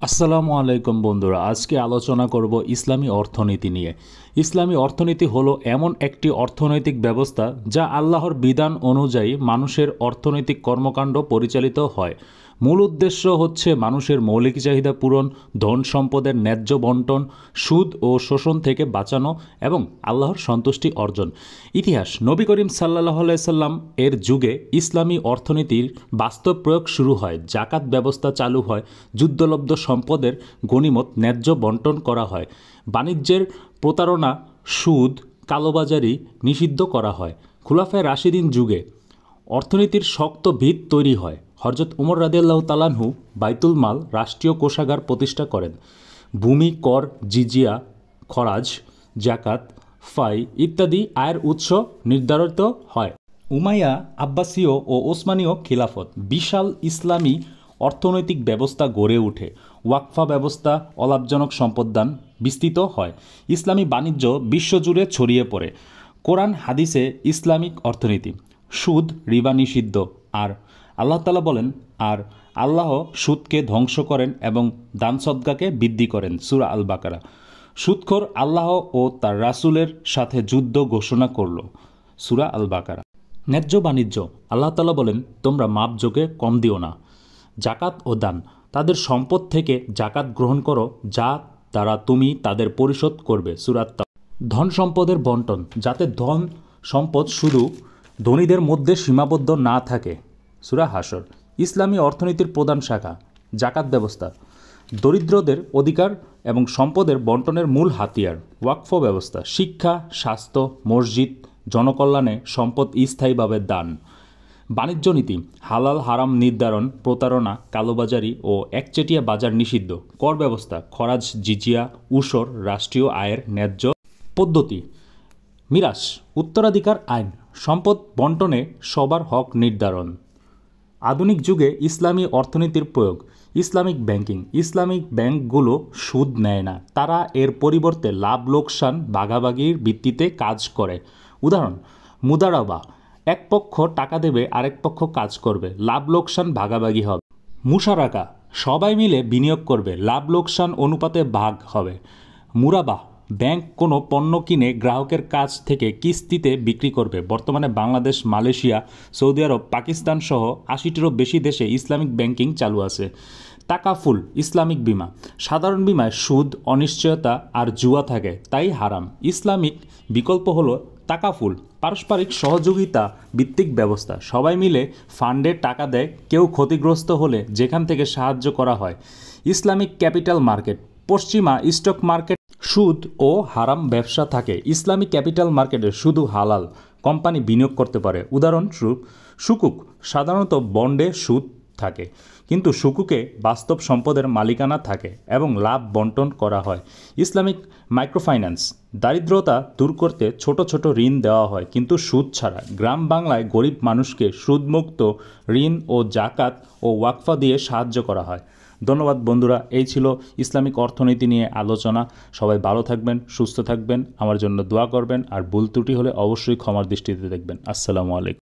আসসালামু আলাইকুম বন্ধুরা, আজকে আলোচনা করব ইসলামী অর্থনীতি নিয়ে। ইসলামী অর্থনীতি হলো এমন একটি অর্থনৈতিক ব্যবস্থা যা আল্লাহর বিধান অনুযায়ী মানুষের অর্থনৈতিক কর্মকাণ্ড পরিচালিত হয়। মূল উদ্দেশ্য হচ্ছে মানুষের মৌলিক চাহিদা পূরণ, ধন সম্পদের ন্যায্য বণ্টন, সুদ ও শোষণ থেকে বাঁচানো এবং আল্লাহর সন্তুষ্টি অর্জন। ইতিহাস: নবী করিম সাল্লাল্লাহু আলাইহি সাল্লাম এর যুগে ইসলামী অর্থনীতির বাস্তব প্রয়োগ শুরু হয়। জাকাত ব্যবস্থা চালু হয়, যুদ্ধলব্ধ সম্পদের গনিমত ন্যায্য বণ্টন করা হয়, বাণিজ্যের প্রতারণা, সুদ, কালোবাজারি নিষিদ্ধ করা হয়। খুলাফায়ে রাশিদিন যুগে অর্থনীতির শক্ত ভিত তৈরি হয়। হযরত উমর রাদিয়াল্লাহু তাআলা আনহু বাইতুল মাল, রাষ্ট্রীয় কোষাগার প্রতিষ্ঠা করেন। ভূমি কর, জিজিয়া, খরাজ, জাকাত, ফাই ইত্যাদি আয়ের উৎস নির্ধারিত হয়। উমাইয়া, আব্বাসীয় ও ওসমানীয় খিলাফত বিশাল ইসলামী অর্থনৈতিক ব্যবস্থা গড়ে ওঠে। ওয়াকফা ব্যবস্থা, অলাভজনক সম্পদদান বিস্তৃত হয়। ইসলামী বাণিজ্য বিশ্বজুড়ে ছড়িয়ে পড়ে। কোরআন হাদিসে ইসলামিক অর্থনীতি: সুদ, রিবা নিষিদ্ধ। আর আল্লাহ তাআলা বলেন, আর আল্লাহ সুদকে ধ্বংস করেন এবং দান সদকাকে বৃদ্ধি করেন। সূরা আল বাকারা। সুদখোর আল্লাহ ও তার রাসূলের সাথে যুদ্ধ ঘোষণা করল। সূরা আল বাকারা। ন্যায্য বাণিজ্য: আল্লাহ তাআলা বলেন, তোমরা মাপজোকে কম দিও না। জাকাত ও দান: তাদের সম্পদ থেকে জাকাত গ্রহণ করো, যা দ্বারা তুমি তাদের পরিশোধ করবে। সূরা আত-তাওবা। ধন সম্পদের বণ্টন: যাতে ধন সম্পদ শুধু ধনীদের মধ্যে সীমাবদ্ধ না থাকে। সূরা হাশর। ইসলামী অর্থনীতির প্রধান শাখা: জাকাত ব্যবস্থা দরিদ্রদের অধিকার এবং সম্পদের বণ্টনের মূল হাতিয়ার। ওয়াকফ ব্যবস্থা: শিক্ষা, স্বাস্থ্য, মসজিদ, জনকল্যাণে সম্পদ স্থায়ীভাবে দান। বাণিজ্য নীতি: হালাল হারাম নির্ধারণ, প্রতারণা, কালোবাজারি ও একচেটিয়া বাজার নিষিদ্ধ। কর ব্যবস্থা: খরাজ, জিজিয়া, উশর, রাষ্ট্রীয় আয়ের ন্যায্য পদ্ধতি। মিরাস, উত্তরাধিকার আইন, সম্পদ বণ্টনে সবার হক নির্ধারণ। আধুনিক যুগে ইসলামী অর্থনীতির প্রয়োগ: ইসলামিক ব্যাংকিং: ইসলামিক ব্যাংকগুলো সুদ নেয় না, তারা এর পরিবর্তে লাভ লোকসান ভাগাভাগির ভিত্তিতে কাজ করে। উদাহরণ: মুদারাবা: এক পক্ষ টাকা দেবে, আরেক পক্ষ কাজ করবে, লাভ লোকসান ভাগাভাগি হবে। মুশারাকা: সবাই মিলে বিনিয়োগ করবে, লাভ লোকসান অনুপাতে ভাগ হবে। মুরাবাহ: ব্যাংক কোনো পণ্য কিনে গ্রাহকের কাছ থেকে কিস্তিতে বিক্রি করবে। বর্তমানে বাংলাদেশ, মালয়েশিয়া, সৌদি আরব, পাকিস্তান সহ ৮০টিরও বেশি দেশে ইসলামিক ব্যাংকিং চালু আছে। তাকাফুল: ইসলামিক বীমা। সাধারণ বীমায় সুদ, অনিশ্চয়তা আর জুয়া থাকে, তাই হারাম। ইসলামিক বিকল্প হলো তাকাফুল, পারস্পরিক সহযোগিতা ভিত্তিক ব্যবস্থা। সবাই মিলে ফান্ডে টাকা দেয়, কেউ ক্ষতিগ্রস্ত হলে যেখান থেকে সাহায্য করা হয়। ইসলামিক ক্যাপিটাল মার্কেট: পশ্চিমা স্টক মার্কেট সুদ ও হারাম ব্যবসা থাকে। ইসলামিক ক্যাপিটাল মার্কেটে শুধু হালাল কোম্পানি বিনিয়োগ করতে পারে। উদাহরণস্বরূপ সুকুক। সাধারণত বন্ডে সুদ থাকে, কিন্তু সুকুকে বাস্তব সম্পদের মালিকানা থাকে এবং লাভ বণ্টন করা হয়। ইসলামিক মাইক্রোফাইন্যান্স: দারিদ্রতা দূর করতে ছোট ছোট ঋণ দেওয়া হয়, কিন্তু সুদ ছাড়া। গ্রাম বাংলায় গরিব মানুষকে সুদমুক্ত ঋণ ও জাকাত ও ওয়াকফা দিয়ে সাহায্য করা হয়। ধন্যবাদ বন্ধুরা, এই ছিল ইসলামিক অর্থনীতি নিয়ে আলোচনা। সবাই ভালো থাকবেন, সুস্থ থাকবেন, আমার জন্য দোয়া করবেন, আর ভুল ত্রুটি হলে অবশ্যই ক্ষমার দৃষ্টিতে দেখবেন। আসসালামু আলাইকুম।